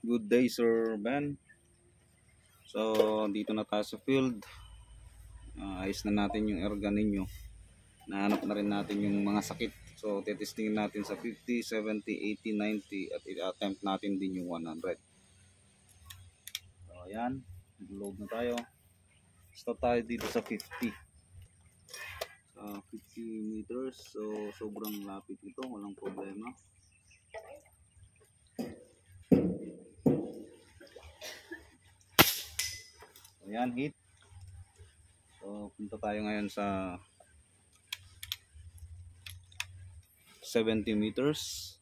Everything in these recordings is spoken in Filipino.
Good day, Sir Ben. So, dito na tayo sa field. Ayos na natin yung erga ninyo. Nahanap na rin natin yung mga sakit. So, titestingin natin sa 50, 70, 80, 90 at i-attempt natin din yung 100. So, ayan. Load na tayo. Start tayo dito sa 50. 50 meters. So, sobrang lapit ito. Walang problema. Ayan, hit. So, punta tayo ngayon sa 70 meters.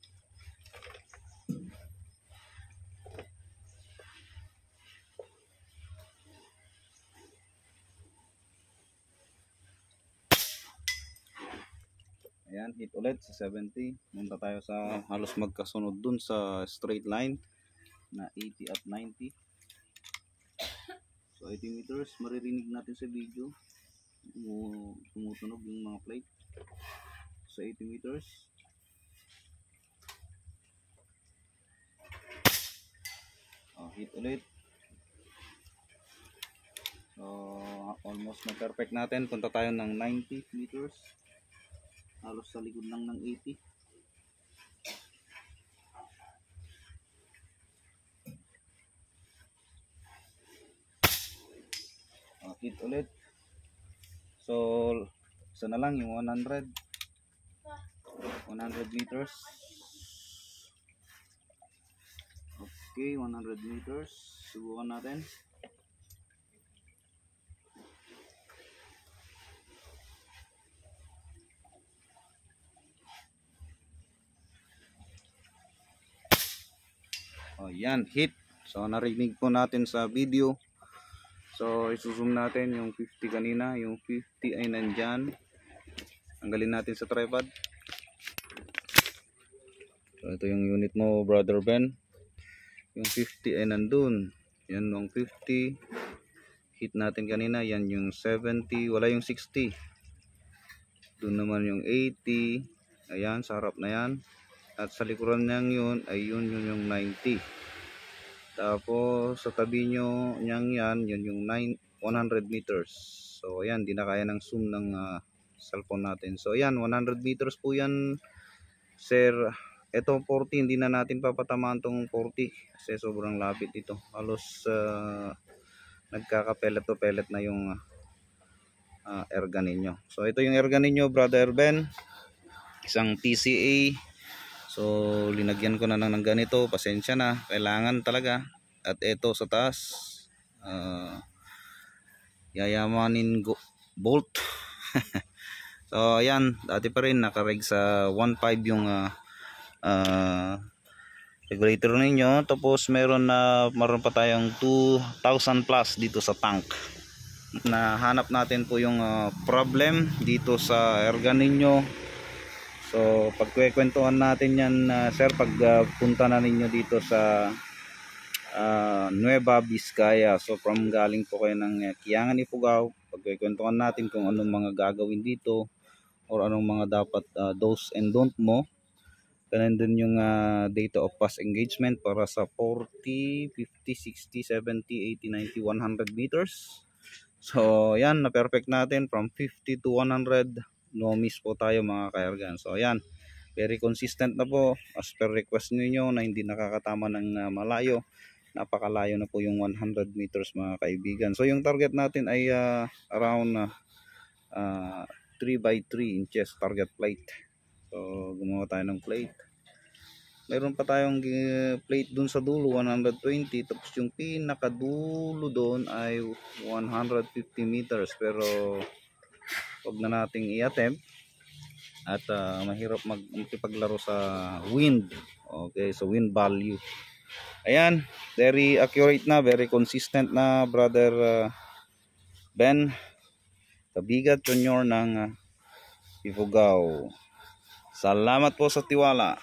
Ayan, hit ulit sa 70. Punta tayo sa halos magkasunod dun sa straight line na 80 at 90. So 80 meters, maririnig natin sa video tumutunog yung mga plate. So 80 meters. Hit ulit. So almost na perfect natin. Punta tayo ng 90 meters. Halos sa likod lang ng 80. Hit ulit. So isa na lang yung 100 meters. Okay, 100 meters. Subukan natin. Yan, hit. So narinig po natin sa video. So isusum natin yung 50 kanina. Yung 50 ay nandyan. Tanggalin natin sa tripod. So ito yung unit mo, Brother Ben. Yung 50 ay nandun. Yan yung 50. Hit natin kanina. Yan yung 70. Wala yung 60. Doon naman yung 80. Ayan, sa harap na yan. At sa likuran niyang yun ay yun yung 90. Tapos sa tabi nyo niyang yan, yun yung 100 meters. So ayan, di na kaya ng zoom ng cellphone natin. So ayan, 100 meters po yan, sir. Ito 40, hindi na natin papatamaan tong 40 kasi sobrang lapit ito. Halos nagkaka-pellet to pellet na yung erga ninyo. So ito yung erga ninyo, Brother Ben. Isang TCA. So linagyan ko na ng ganito, pasensya na, kailangan talaga. At ito sa taas, yayamanin bolt. So ayan, dati pa rin nakareg sa 1.5 yung regulator ninyo. Tapos meron pa tayong 2,000 plus dito sa tank. Nahanap natin po yung problem dito sa erga ninyo. So pagkukwentuhan natin yan, sir, pag punta na ninyo dito sa Nueva Vizcaya. So from galing po kayo ng Kiangan, Ifugao, pagkukwentuhan natin kung anong mga gagawin dito or anong mga dapat do's and don't mo. Ganun din yung data of past engagement para sa 40, 50, 60, 70, 80, 90, 100 meters. So yan, na perfect natin from 50 to 100. No miss po tayo mga kaergan. So ayan, very consistent na po as per request niyo na hindi nakakatama ng malayo. Napakalayo na po yung 100 meters mga kaibigan. So yung target natin ay around 3 by 3 inches target plate. So gumawa tayo ng plate. Mayroon pa tayong plate dun sa dulo 120, tapos yung pinakadulo doon ay 150 meters, pero wag na nating i-attempt at mahirap makipaglaro sa wind. Okay, so wind value. Ayan, very accurate na, very consistent na, Brother Ben, Kabigat Junior ng Ifugao. Salamat po sa tiwala.